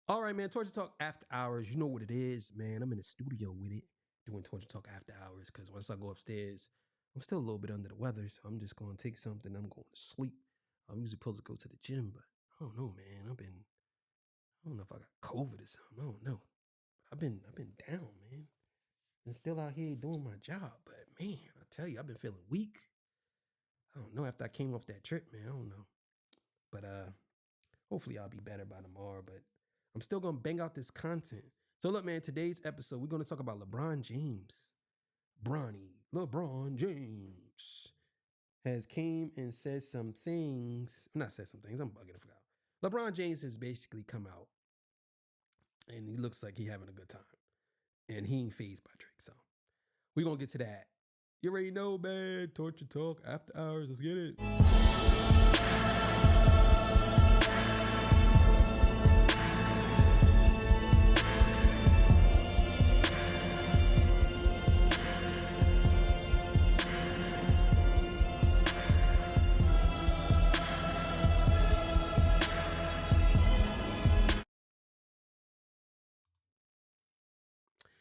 All right, man. Torture Talk After Hours. You know what it is, man. I'm in the studio with it doing Torture Talk After Hours because once I go upstairs, I'm still a little bit under the weather. So I'm just going to take something. I'm going to sleep. I'm usually supposed to go to the gym, but I don't know, man. I don't know if I got COVID or something. I don't know. I've been down, man. And still out here doing my job. But man, I tell you, I've been feeling weak. I don't know after I came off that trip, man. I don't know. But hopefully I'll be better by tomorrow. But I'm still gonna bang out this content. So look, man, today's episode, we're gonna talk about LeBron James. LeBron James has came and said some things. Not said some things, I'm bugging, I forgot. LeBron James has basically come out and he looks like he having a good time. And he ain't phased by Drake. So we're gonna get to that. You already know, man. Torture Talk After Hours. Let's get it.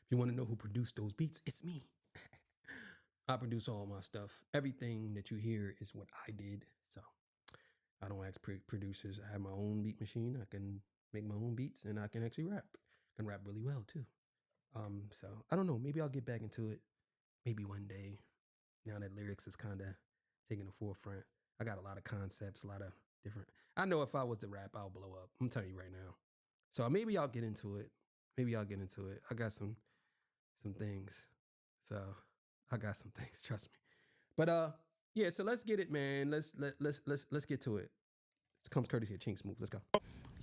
If you want to know who produced those beats, it's me. I produce all my stuff. Everything that you hear is what I did. So I don't ask producers. I have my own beat machine. I can make my own beats and I can actually rap. I can rap really well too. So I don't know. Maybe I'll get back into it. Maybe one day. Now that lyrics is kind of taking the forefront. I got a lot of concepts, a lot of different. I know if I was to rap, I'll blow up. I'm telling you right now. So maybe I'll get into it. Maybe I'll get into it. I got some things. So I got some things, trust me. But yeah, so let's get it, man. Let's get to it. This comes courtesy of Chink Smooth. Let's go.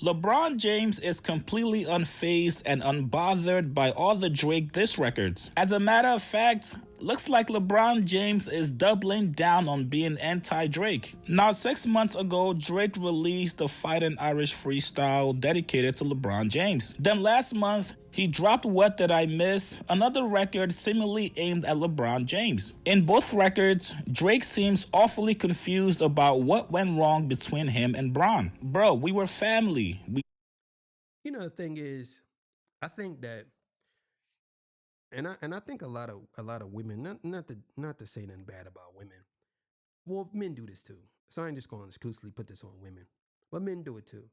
LeBron James is completely unfazed and unbothered by all the Drake diss records. As a matter of fact, looks like LeBron James is doubling down on being anti-Drake. Now, 6 months ago, Drake released the Fightin' Irish freestyle dedicated to LeBron James. Then last month, he dropped What Did I Miss, another record seemingly aimed at LeBron James. In both records, Drake seems awfully confused about what went wrong between him and Bron. Bro, we were family. You know, the thing is, I think that, and I think a lot of women, not to say nothing bad about women. Well, men do this too. So I ain't just going to exclusively put this on women, but men do it too.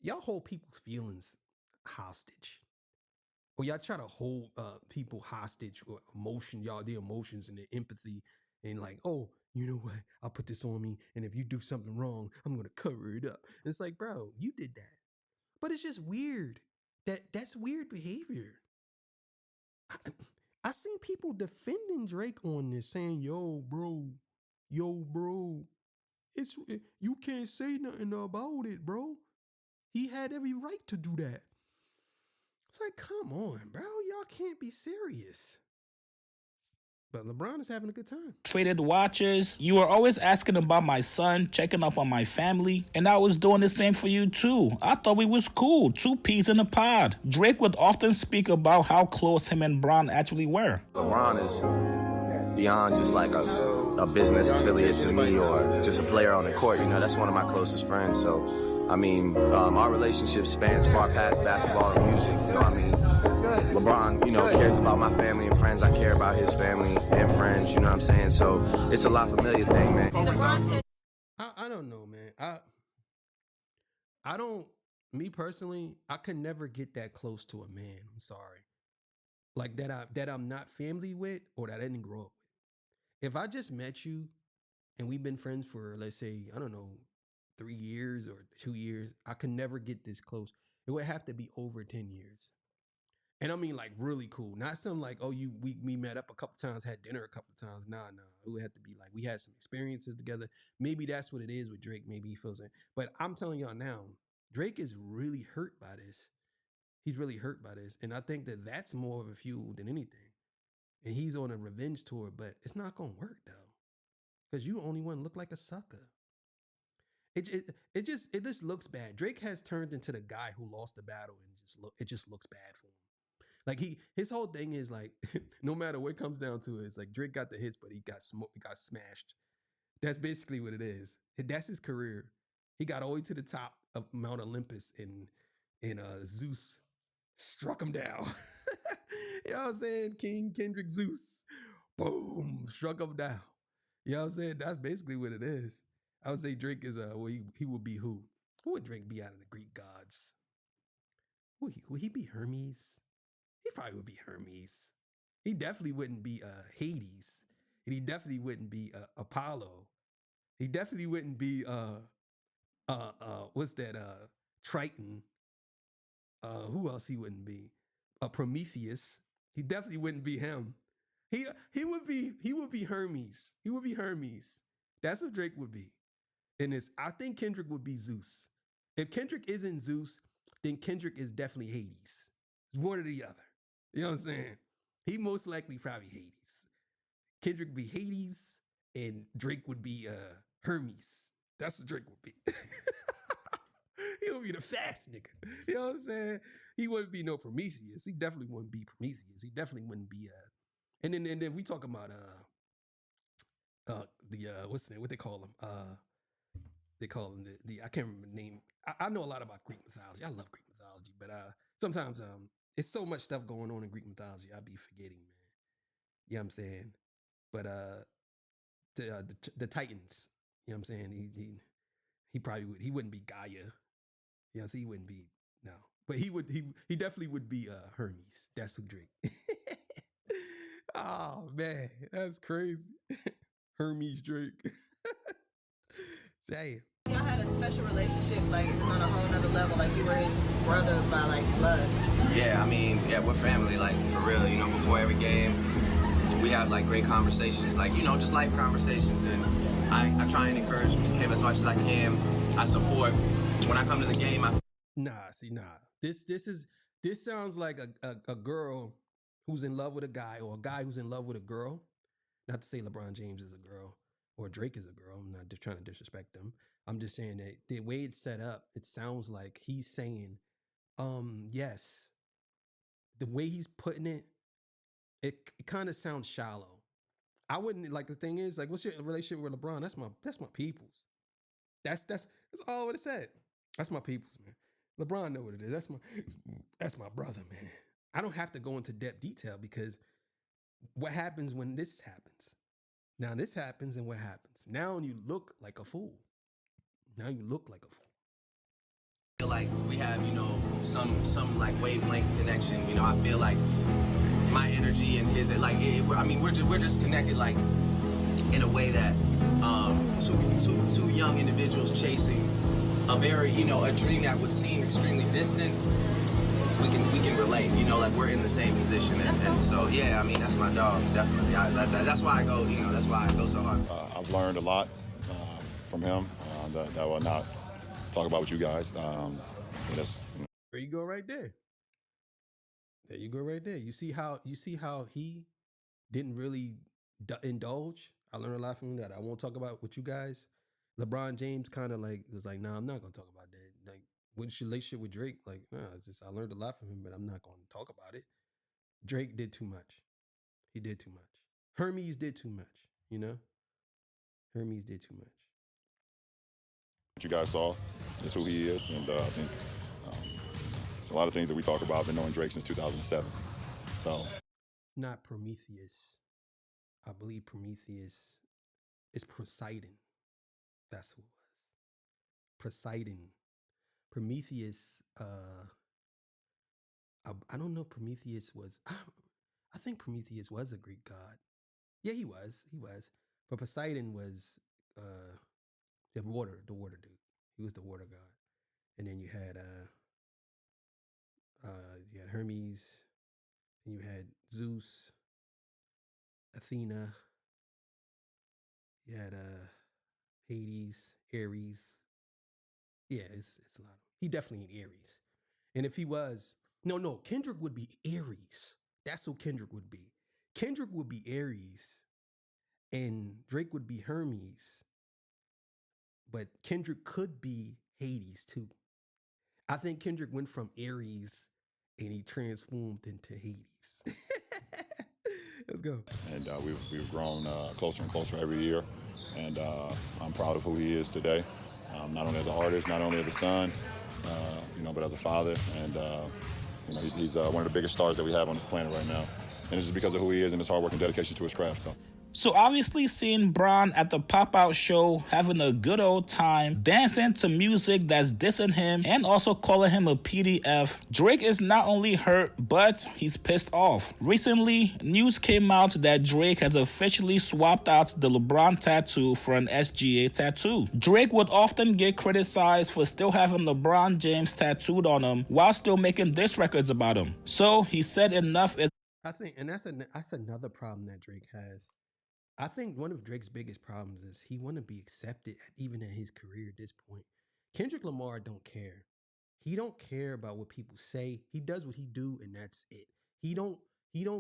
Y'all hold people's feelings hostage, or y'all try to hold people hostage or emotion, y'all their emotions and their empathy, and like, oh, you know what? I'll put this on me, and if you do something wrong, I'm gonna cover it up. And it's like, bro, you did that, but it's just weird. That's weird behavior. I, I seen people defending Drake on this, saying, yo, bro, you can't say nothing about it, bro. He had every right to do that. It's like, come on, bro. Y'all can't be serious. But LeBron is having a good time. Traded watches. You were always asking about my son, checking up on my family, and I was doing the same for you too. I thought we was cool, two peas in a pod. Drake would often speak about how close him and Bron actually were. LeBron is beyond just like a business affiliate to me or just a player on the court. You know, that's one of my closest friends. So, I mean, our relationship spans far past basketball and music. You know, I mean, LeBron, you know, cares about my family and friends. I care about his family and friends. You know what I'm saying? So it's a La Familia thing, man. I don't know, man. I don't. Me personally, I could never get that close to a man. I'm sorry, like that I'm not family with or that I didn't grow up with. If I just met you and we've been friends for, let's say, I don't know, 3 years or 2 years, I could never get this close. It would have to be over 10 years. And I mean, like, really cool. Not something like, oh, we met up a couple times, had dinner a couple times. Nah. It would have to be like we had some experiences together. Maybe that's what it is with Drake. Maybe he feels it. But I'm telling y'all now, Drake is really hurt by this. He's really hurt by this. And I think that that's more of a fuel than anything. And he's on a revenge tour, but it's not going to work, though. Because you only want to look like a sucker. It just looks bad. Drake has turned into the guy who lost the battle, and it just looks bad for him. Like his whole thing is like, no matter what comes down to it, it's like Drake got the hits, but he got smashed. That's basically what it is. That's his career. He got all the way to the top of Mount Olympus, and and Zeus struck him down. You know what I'm saying? King Kendrick Zeus, boom, struck him down. You know what I'm saying? That's basically what it is. I would say Drake is well, he would be who? Who would Drake be out of the Greek gods? Would he be Hermes? He probably would be Hermes. He definitely wouldn't be Hades. And he definitely wouldn't be Apollo. He definitely wouldn't be what's that? Triton. Who else he wouldn't be? Prometheus. He definitely wouldn't be him. He would be Hermes. He would be Hermes. That's what Drake would be. And I think Kendrick would be Zeus. If Kendrick isn't Zeus, then Kendrick is definitely Hades. It's one or the other. You know what I'm saying? He most likely probably Hades. Kendrick would be Hades, and Drake would be Hermes. That's what Drake would be. He would be the fast nigga. You know what I'm saying? He wouldn't be no Prometheus. He definitely wouldn't be Prometheus. He definitely wouldn't be and then we talk about what's the name? What they call him? They call him the I can't remember the name. I know a lot about Greek mythology. I love Greek mythology, but sometimes it's so much stuff going on in Greek mythology. I be forgetting, man. You know what I'm saying? But the Titans, you know what I'm saying? He probably wouldn't be Gaia. You know, so he wouldn't be no. But he definitely would be Hermes. That's who Drake. Oh man, that's crazy. Hermes Drake. Damn. Y'all had a special relationship, like it was on a whole nother level, like you were his brother by like blood. Yeah, I mean, yeah, we're family, like for real. You know, before every game, we have like great conversations, like just life conversations, and I try and encourage him as much as I can. I support. When I come to the game, This sounds like a girl who's in love with a guy, or a guy who's in love with a girl. Not to say LeBron James is a girl or Drake is a girl. I'm not just trying to disrespect them. I'm just saying that the way it's set up, it sounds like he's saying, yes. The way he's putting it, it kind of sounds shallow. I wouldn't like the thing is like, what's your relationship with LeBron? That's my people's. That's all what it said. That's my people's, man. LeBron know what it is. That's my brother, man. I don't have to go into depth detail because what happens when this happens? Now this happens and what happens? Now you look like a fool. Now you look like a fool. I feel like we have, some like wavelength connection. I feel like my energy and his, like, we're just connected, like, in a way that two young individuals chasing a very, a dream that would seem extremely distant, we can relate, like we're in the same position. And so, yeah, I mean, that's my dog, definitely. That's why I go, that's why I go so hard. I've learned a lot from him that I will not talk about with you guys. There you go right there. There you go right there. You see how he didn't really indulge? I learned a lot from him that I won't talk about with you guys. LeBron James kind of like was like, nah, I'm not gonna talk about that. Like, what's your relationship with Drake? Like, nah, I learned a lot from him, but I'm not gonna talk about it. Drake did too much. He did too much. Hermes did too much, Hermes did too much. What you guys saw is who he is, and I think it's a lot of things that we talk about. I've been knowing Drake since 2007. So, not Prometheus. I believe Prometheus is Poseidon. That's who it was. Poseidon. Prometheus. I don't know. Prometheus was. I think Prometheus was a Greek god. Yeah, he was. But Poseidon was the water dude. He was the water god. And then you had Hermes, and you had Zeus, Athena, you had Hades, Ares. Yeah, it's a lot. He definitely ain't Ares. And if he was, no, Kendrick would be Ares. That's who Kendrick would be. Kendrick would be Ares, and Drake would be Hermes. But Kendrick could be Hades too. I think Kendrick went from Ares and he transformed into Hades. Let's go. And we've grown closer and closer every year. And I'm proud of who he is today. Not only as an artist, not only as a son, but as a father, and he's one of the biggest stars that we have on this planet right now, and it's just because of who he is and his hard work and dedication to his craft. So obviously seeing Bron at the pop-out show having a good old time, dancing to music that's dissing him and also calling him a PDF, Drake is not only hurt, but he's pissed off. Recently, news came out that Drake has officially swapped out the LeBron tattoo for an SGA tattoo. Drake would often get criticized for still having LeBron James tattooed on him while still making diss records about him. So he said enough is... I think, and that's another problem that Drake has. I think one of Drake's biggest problems is he want to be accepted even at his career at this point. Kendrick Lamar don't care. He don't care about what people say. He does what he do, and that's it. He don't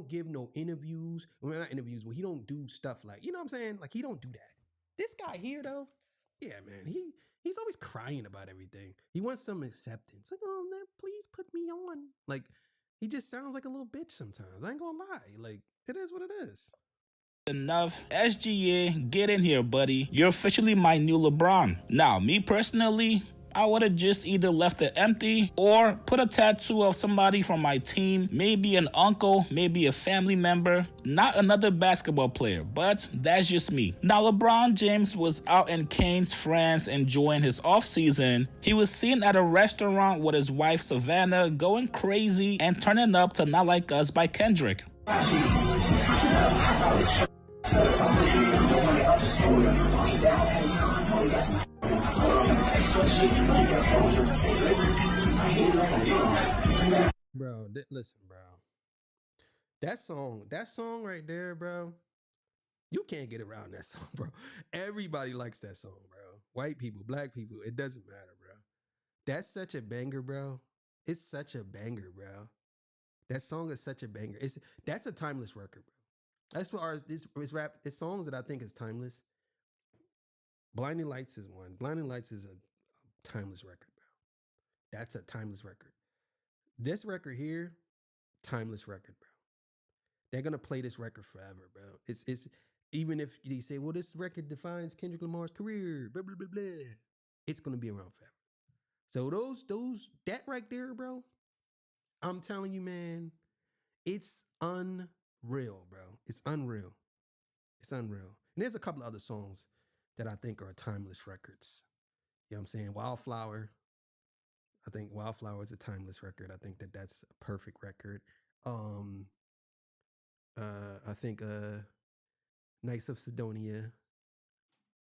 give no interviews. Well, not interviews, but he don't do stuff like, you know what I'm saying? Like, he don't do that. This guy here, though, yeah, man, he's always crying about everything. He wants some acceptance. Like, oh, man, please put me on. Like, he just sounds like a little bitch sometimes. I ain't gonna lie. Like, it is what it is. Enough. SGA, get in here, buddy. You're officially my new LeBron. Now, me personally, I would have just either left it empty or put a tattoo of somebody from my team, maybe an uncle, maybe a family member, not another basketball player, but that's just me. Now, LeBron James was out in Cannes, France, enjoying his off-season. He was seen at a restaurant with his wife, Savannah, going crazy and turning up to Not Like Us by Kendrick. Bro, listen, bro. That song right there, bro. You can't get around that song, bro. Everybody likes that song, bro. White people, black people, it doesn't matter, bro. That's such a banger, bro. It's such a banger, bro. That song is such a banger. That's a timeless record, bro. That's what it's songs that I think is timeless. Blinding Lights is one. Blinding Lights is a timeless record, bro. That's a timeless record. This record here, timeless record, bro. They're gonna play this record forever, bro. It's even if they say, well, this record defines Kendrick Lamar's career, blah blah blah blah. It's gonna be around forever. So that right there, bro. I'm telling you, man, it's unreal, bro. It's unreal. It's unreal. And there's a couple of other songs that I think are timeless records. You know what I'm saying? Wildflower. I think Wildflower is a timeless record. I think that's a perfect record. I think Knights of Sidonia.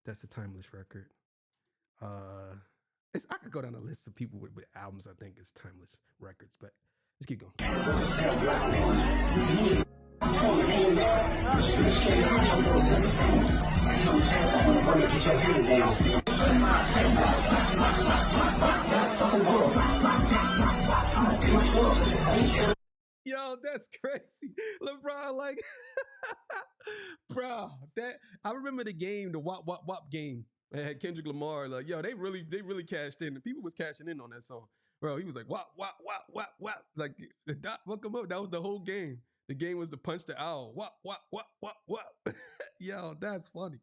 That's a timeless record. I could go down a list of people with albums I think is timeless records, but let's keep going. Yo, that's crazy. LeBron, like, bro, I remember the game, the WAP game. They had Kendrick Lamar, like, yo, they really cashed in. And people was cashing in on that song. Bro, he was like, WAP. Like, look him up. That was the whole game. The game was to punch the owl. WAP. Yo, that's funny.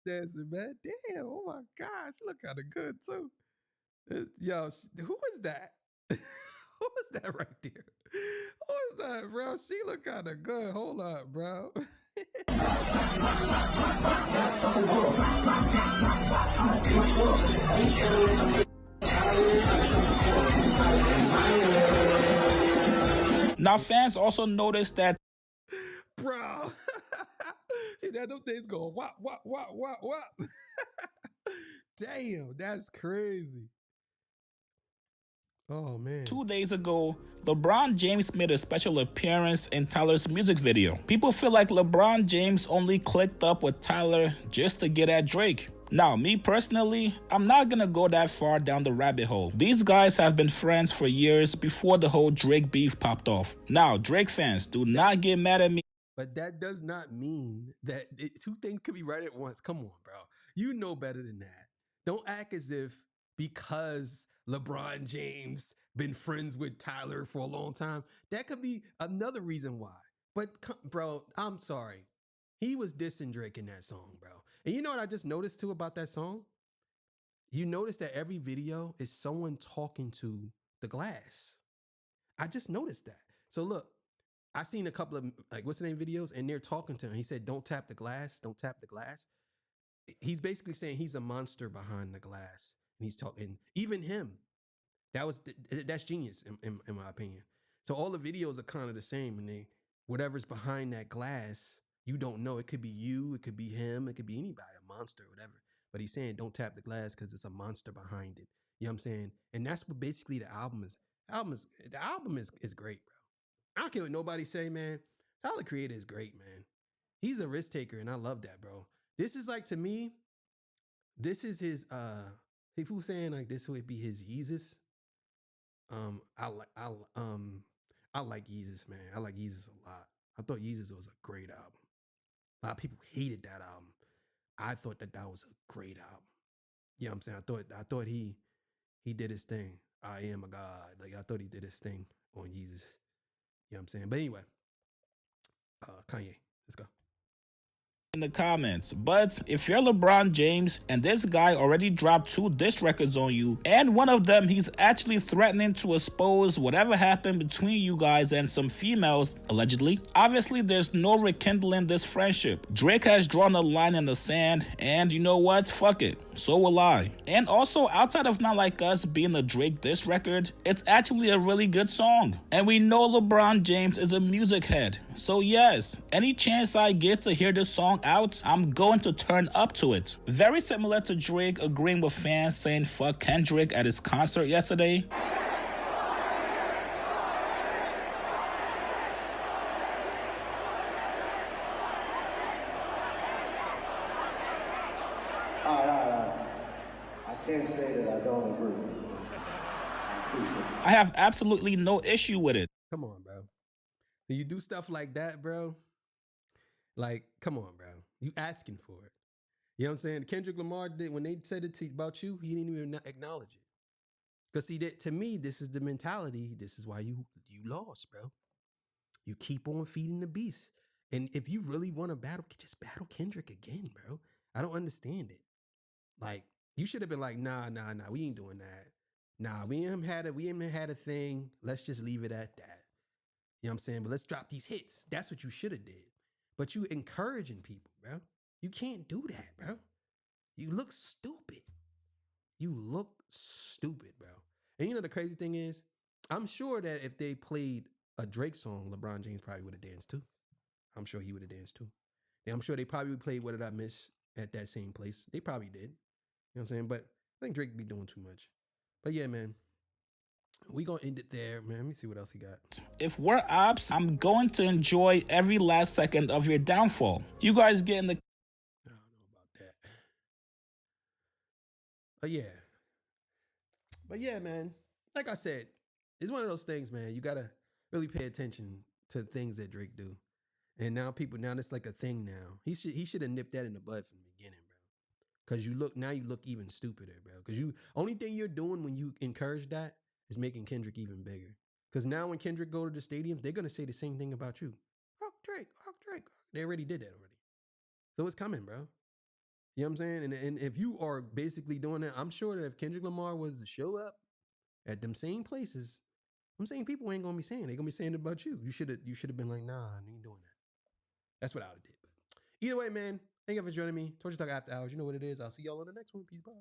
Dancing, man. Damn, oh my gosh. She look kind of good, too. Yo, who is that? Who is that right there? Who is that, bro? She look kind of good. Hold up, bro. Now, fans also noticed that, bro, she had those things going wop. Damn, that's crazy. Oh, man. 2 days ago, LeBron James made a special appearance in Tyler's music video. People feel like LeBron James only clicked up with Tyler just to get at Drake. Now, me personally, I'm not gonna go that far down the rabbit hole. These guys have been friends for years before the whole Drake beef popped off. Now, Drake fans, do not get mad at me. But that does not mean that two things could be right at once. Come on, bro. You know better than that. Don't act as if because LeBron James been friends with Tyler for a long time, that could be another reason why. But bro, I'm sorry. He was dissing Drake in that song, bro. And you know what I just noticed too about that song? You notice that every video is someone talking to the glass. I just noticed that. So look, I seen a couple of like what's the name videos, and they're talking to him. He said, "Don't tap the glass. Don't tap the glass." He's basically saying he's a monster behind the glass, and he's talking. Even him, that's genius in my opinion. So all the videos are kind of the same, and they whatever's behind that glass, you don't know. It could be you, it could be him, it could be anybody, a monster, whatever. But he's saying don't tap the glass because it's a monster behind it. You know what I'm saying? And that's what basically the album is. The album is great, bro. I don't care what nobody say, man. Tyler Creator is great, man. He's a risk taker, and I love that, bro. This is like to me, this is his people saying like this would be his Yeezus. I like I like Yeezus, man. I like Yeezus a lot. I thought Yeezus was a great album. A lot of people hated that album. I thought that was a great album. You know what I'm saying? I thought he did his thing. I am a god. Like I thought he did his thing on Yeezus. You know what I'm saying? But anyway, Kanye, let's go. In the comments. But if you're LeBron James and this guy already dropped 2 diss records on you, and one of them he's actually threatening to expose whatever happened between you guys and some females, allegedly, obviously there's no rekindling this friendship. Drake has drawn a line in the sand, and you know what? Fuck it. So will I. And also, outside of Not Like Us being a Drake diss record, it's actually a really good song. And we know LeBron James is a music head. So yes, any chance I get to hear this song out, I'm going to turn up to it. Very similar to Drake agreeing with fans saying fuck Kendrick at his concert yesterday. I can't say that I don't agree. I have absolutely no issue with it. Come on, bro. When you do stuff like that, bro, like, come on, bro. You asking for it. You know what I'm saying? Kendrick Lamar did, when they said it about you, he didn't even acknowledge it. Because see, to me, this is the mentality. This is why you lost, bro. You keep on feeding the beast. And if you really want to battle, just battle Kendrick again, bro. I don't understand it. Like, you should have been like, nah, we ain't doing that. Nah, we ain't had a thing. Let's just leave it at that. You know what I'm saying? But let's drop these hits. That's what you should have did. But you encouraging people, bro. You can't do that, bro. You look stupid. You look stupid, bro. And you know the crazy thing is, I'm sure that if they played a Drake song, LeBron James probably would have danced too. I'm sure he would have danced too. And I'm sure they probably would play What Did I Miss at that same place. They probably did. You know what I'm saying? But I think Drake be doing too much. But yeah, man. We gonna end it there, man. Let me see what else he got. If we're ops, I'm going to enjoy every last second of your downfall. You guys get in the... I don't know about that. But yeah, man. Like I said, it's one of those things, man. You gotta really pay attention to things that Drake do. And now it's like a thing now. He should have nipped that in the bud from the beginning, bro. Cause you look even stupider, bro. Cause only thing you're doing when you encourage that is making Kendrick even bigger. Cause now when Kendrick go to the stadium, they're gonna say the same thing about you. Oh, Drake. They already did that already. So it's coming, bro. You know what I'm saying? And if you are basically doing that, I'm sure that if Kendrick Lamar was to show up at them same places, I'm saying people ain't gonna be saying. They're gonna be saying it about you. You should have been like, nah, I ain't doing that. That's what I would have did. But either way, man, thank you for joining me. Torture Talk After Hours. You know what it is. I'll see y'all on the next one. Peace. Bye.